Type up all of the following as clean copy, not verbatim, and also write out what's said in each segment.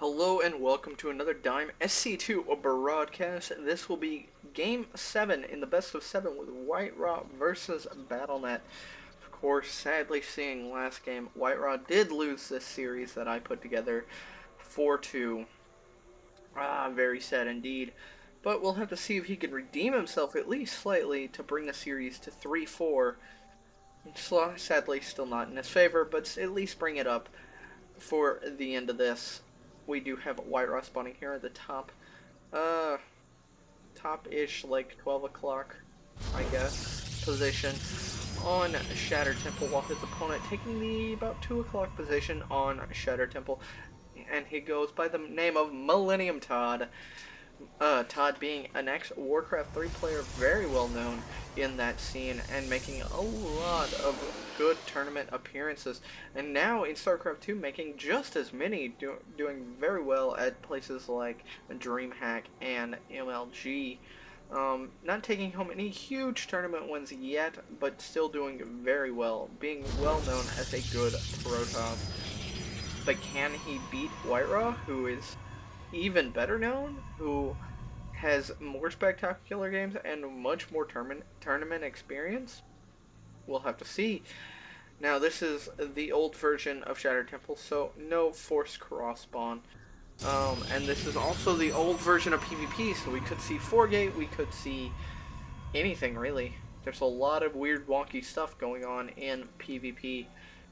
Hello and welcome to another Dime SC2 broadcast. This will be Game 7 in the best of 7 with Whiterot versus Battle.net. Of course, sadly seeing last game, Whiterot did lose this series that I put together 4-2. Very sad indeed. But we'll have to see if he can redeem himself at least slightly to bring the series to 3-4. Sadly still not in his favor, but at least bring it up for the end of this. We do have Whiterot spawning here at the top-ish, like 12 o'clock, I guess, position on Shatter Temple, while his opponent taking the about 2 o'clock position on Shatter Temple, and he goes by the name of Millennium Todd. Todd being an ex-Warcraft 3 player, very well known in that scene, and making a lot of good tournament appearances. And now in StarCraft 2, making just as many, doing very well at places like DreamHack and MLG. Not taking home any huge tournament wins yet, but still doing very well, being well known as a good Protoss. But can he beat Whiterot, who is even better known, who has more spectacular games and much more tournament experience? We'll have to see. Now, this is the old version of Shatter Temple, so no forced cross spawn. And this is also the old version of PvP, so we could see 4-gate, we could see anything really. There's a lot of weird wonky stuff going on in PvP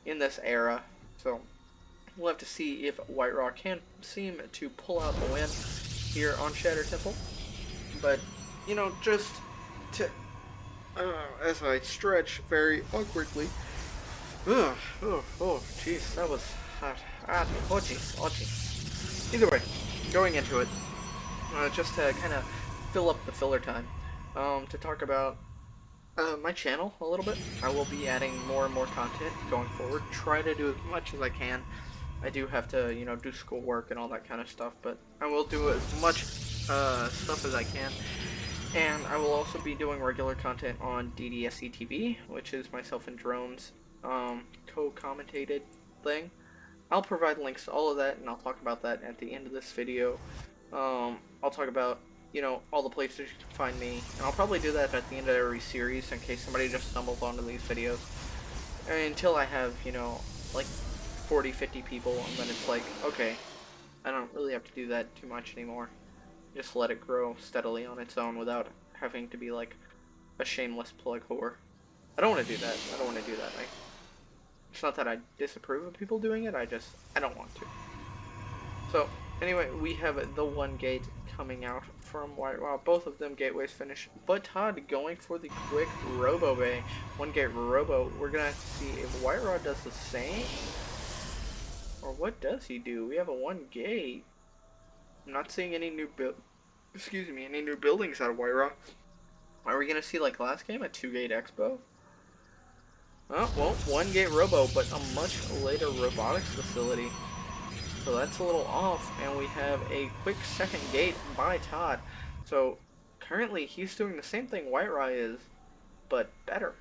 in this era, so we'll have to see if Whiterot can seem to pull out a win here on Shatter Temple. But, you know, just to, as I stretch very awkwardly, oh, jeez, that was hot, oh jeez. Either way, going into it, just to kind of fill up the filler time, to talk about my channel a little bit. I will be adding more and more content going forward, try to do as much as I can. I do have to, you know, do schoolwork and all that kind of stuff, but I will do as much stuff as I can. And I will also be doing regular content on DDSC TV, which is myself and Drone's co-commentated thing. I'll provide links to all of that, and I'll talk about that at the end of this video. I'll talk about, you know, all the places you can find me, and I'll probably do that at the end of every series in case somebody just stumbles onto these videos. Until I have, you know, like 40-50 people, and then it's like, okay, I don't really have to do that too much anymore. Just let it grow steadily on its own without having to be like a shameless plug whore. I don't want to do that. It's not that I disapprove of people doing it, I don't want to. So, anyway, we have the 1-gate coming out from Whiterot. Both of them gateways finish, but Todd going for the quick Robo Bay. 1-gate Robo. We're gonna see if Whiterot does the same. Or what does he do? We have a 1-gate. I'm not seeing any new any new buildings out of Whiterot. Are we gonna see like last game a 2-gate Expo? Oh, well, 1-gate Robo, but a much later robotics facility. So that's a little off, and we have a quick 2nd gate by Todd. So currently he's doing the same thing Whiterot is, but better.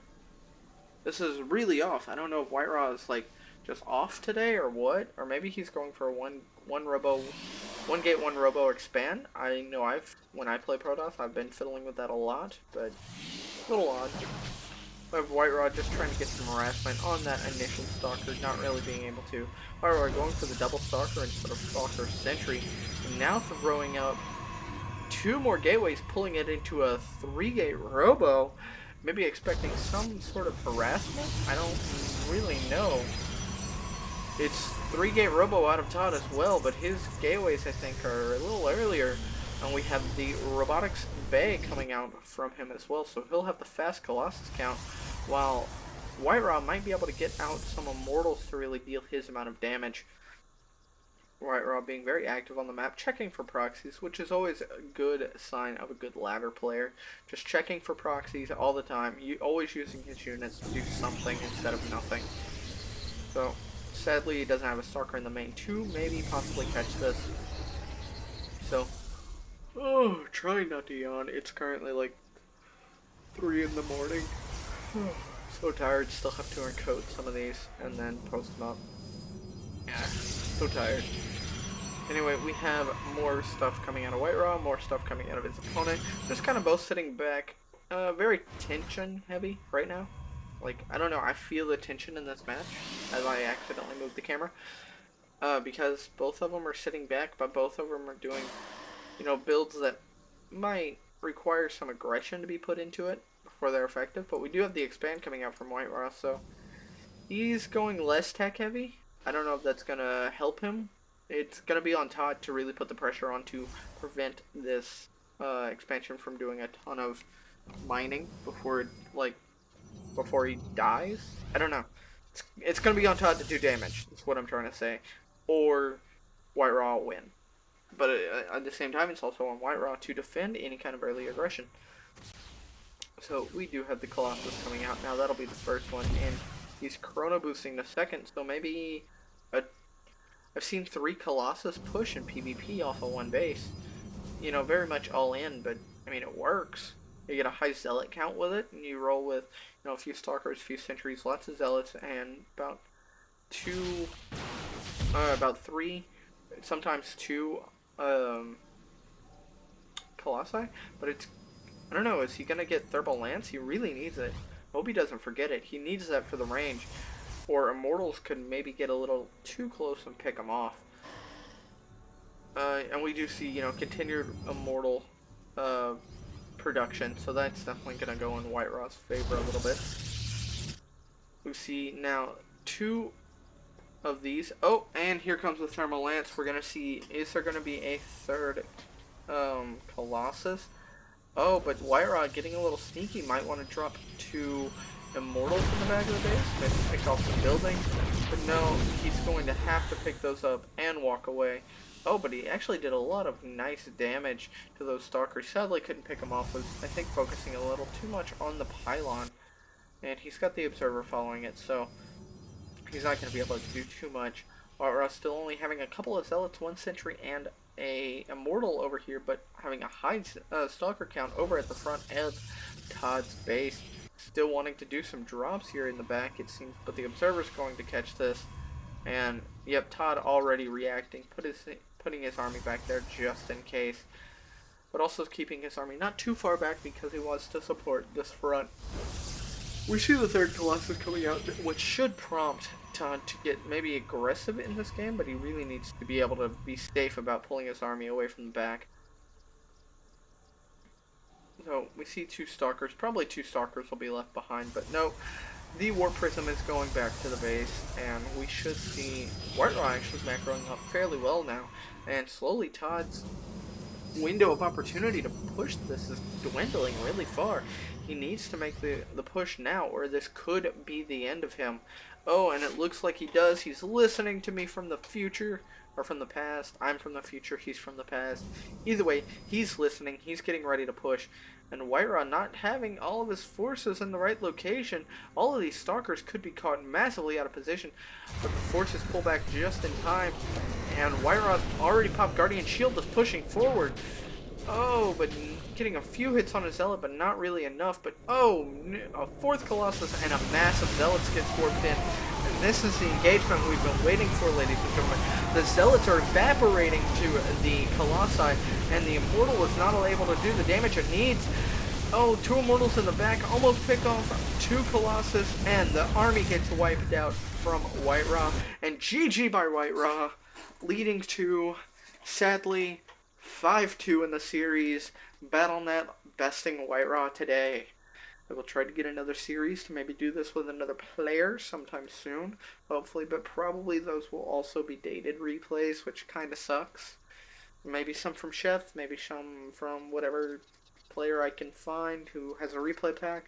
This is really off. I don't know if Whiterot is like just off today or what, or maybe he's going for a 1-gate 1 robo expand. I know when I play Protoss, I've been fiddling with that a lot, but a little odd. I have Whiterot just trying to get some harassment on that initial Stalker, not really being able to. Whiterot going for the double Stalker instead of Stalker Sentry, and now throwing out 2 more gateways, pulling it into a 3-gate robo. Maybe expecting some sort of harassment? I don't really know. It's 3-gate Robo out of Todd as well, but his gateways, I think, are a little earlier. And we have the Robotics Bay coming out from him as well, so he'll have the fast Colossus count, while Whiterot might be able to get out some Immortals to really deal his amount of damage. Whiterot being very active on the map, checking for proxies, which is always a good sign of a good ladder player. Just checking for proxies all the time, always using his units to do something instead of nothing. So, sadly, he doesn't have a Stalker in the main to maybe possibly catch this. So, trying not to yawn. It's currently like 3 in the morning. So tired, still have to encode some of these and then post them up. Yeah, so tired. Anyway, we have more stuff coming out of Whiterun, more stuff coming out of his opponent. Just kind of both sitting back. Very tension heavy right now. Like, I don't know, I feel the tension in this match as I accidentally moved the camera. Because both of them are sitting back, but both of them are doing, builds that might require some aggression to be put into it before they're effective. But we do have the expand coming out from Whiterun, so he's going less tech heavy. I don't know if that's going to help him. It's going to be on Todd to really put the pressure on to prevent this expansion from doing a ton of mining before he dies. I don't know. It's going to be on Todd to do damage. That's what I'm trying to say. Or Whiterun will win. But at the same time, it's also on Whiterun to defend any kind of early aggression. So we do have the Colossus coming out now. That'll be the first one, and he's chrono boosting the second. So maybe I've seen 3 Colossus push in PvP off of one base. Very much all in, but I mean it works. You get a high zealot count with it, and you roll with a few stalkers, a few sentries, lots of zealots, and about 3, sometimes 2 Colossi. But I don't know, is he gonna get Thermal Lance? He really needs it. Hope he doesn't forget it. He needs that for the range. Or Immortals could maybe get a little too close and pick him off. And we do see, continued Immortal production, so that's definitely going to go in Whiterun's favor a little bit. We see now 2 of these. Oh, and here comes the Thermal Lance. We're going to see, is there going to be a 3rd Colossus? Oh, but Whiterun getting a little sneaky, might want to drop 2 Immortals in the back of the base, maybe pick off some buildings, but no, he's going to have to pick those up and walk away. Oh, but he actually did a lot of nice damage to those stalkers. Sadly couldn't pick them off, was I think focusing a little too much on the pylon, and he's got the observer following it, so he's not going to be able to do too much. Or still only having a couple of zealots, 1 sentry, and a immortal over here, but having a high stalker count over at the front of Todd's base. Still wanting to do some drops here in the back, it seems, but the observer's going to catch this. And yep, Todd already reacting, putting his army back there just in case, but also keeping his army not too far back because he wants to support this front. We see the 3rd Colossus coming out, which should prompt Todd to get maybe aggressive in this game, but he really needs to be able to be safe about pulling his army away from the back. So we see 2 stalkers, probably 2 stalkers will be left behind, but no, the Warp Prism is going back to the base, and we should see Whiterun actually macroing up fairly well now, and slowly Todd's window of opportunity to push this is dwindling really far. He needs to make the push now, or this could be the end of him. Oh, and it looks like he does. He's listening to me from the future, or from the past. I'm from the future, he's from the past. Either way, he's listening, he's getting ready to push. And Whiterun not having all of his forces in the right location, all of these stalkers could be caught massively out of position, but the forces pull back just in time, and Whiterun already popped Guardian Shield, is pushing forward. Oh, but getting a few hits on a Zealot, but not really enough. But oh, a 4th Colossus and a massive Zealots gets warped in. And this is the engagement we've been waiting for, ladies and gentlemen. The Zealots are evaporating to the Colossi, and the Immortal is not able to do the damage it needs. Oh, 2 Immortals in the back, almost pick off 2 Colossus, and the army gets wiped out from Whiterun. And GG by Whiterun, leading to, sadly, 5-2 in the series. Battle.net besting Whiterun today. I will try to get another series to maybe do this with another player sometime soon, hopefully, but probably those will also be dated replays, which kind of sucks. Maybe some from Chef, maybe some from whatever player I can find who has a replay pack.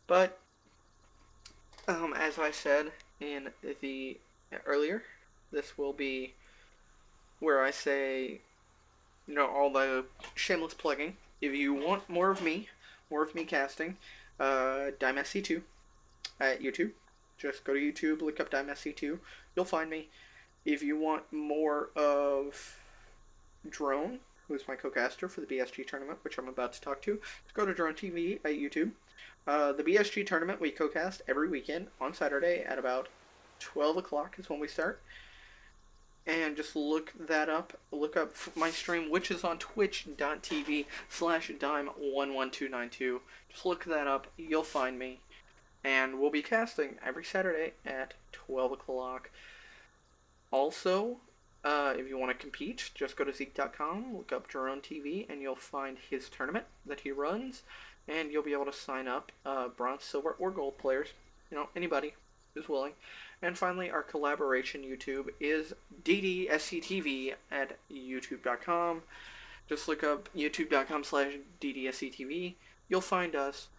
But as I said in the earlier, this will be where I say, all the shameless plugging. If you want more of me casting, DimeSC2 at YouTube. Just go to YouTube, look up DimeSC2. You'll find me. If you want more of Drone, who's my co-caster for the BSG tournament, which I'm about to talk to, just go to Drone TV at YouTube. The BSG tournament we co-cast every weekend on Saturday at about 12 o'clock is when we start. and just look that up. Look up my stream, which is on twitch.tv/dime11292. Just look that up. You'll find me. And we'll be casting every Saturday at 12 o'clock. Also, if you want to compete, just go to Zeke.com, look up Jerome TV, and you'll find his tournament that he runs. And you'll be able to sign up bronze, silver, or gold players. You know, anybody who's willing. And finally, our collaboration YouTube is DDSCTV at YouTube.com. Just look up YouTube.com/DDSCTV. You'll find us.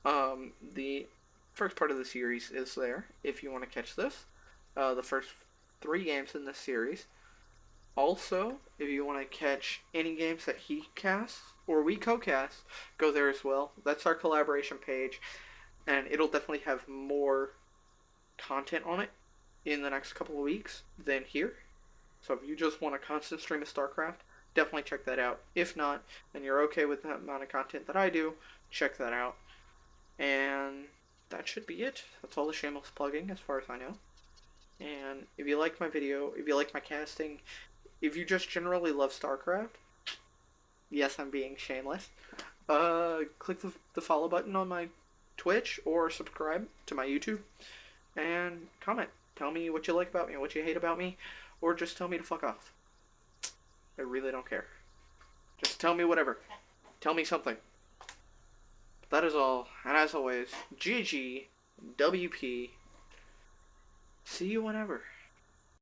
The first part of the series is there if you want to catch this. The first 3 games in this series. Also, if you want to catch any games that he casts or we co-cast, go there as well. That's our collaboration page, and it'll definitely have more content on it in the next couple of weeks than here. So if you just want a constant stream of StarCraft, definitely check that out. If not, and you're okay with the amount of content that I do, check that out. And that should be it. That's all the shameless plugging as far as I know. And if you like my video, if you like my casting, if you just generally love StarCraft, yes, I'm being shameless, click the follow button on my Twitch or subscribe to my YouTube and comment. Tell me what you like about me, what you hate about me, or just tell me to fuck off. I really don't care. Just tell me whatever. Tell me something. That is all, and as always, GG, WP. See you whenever.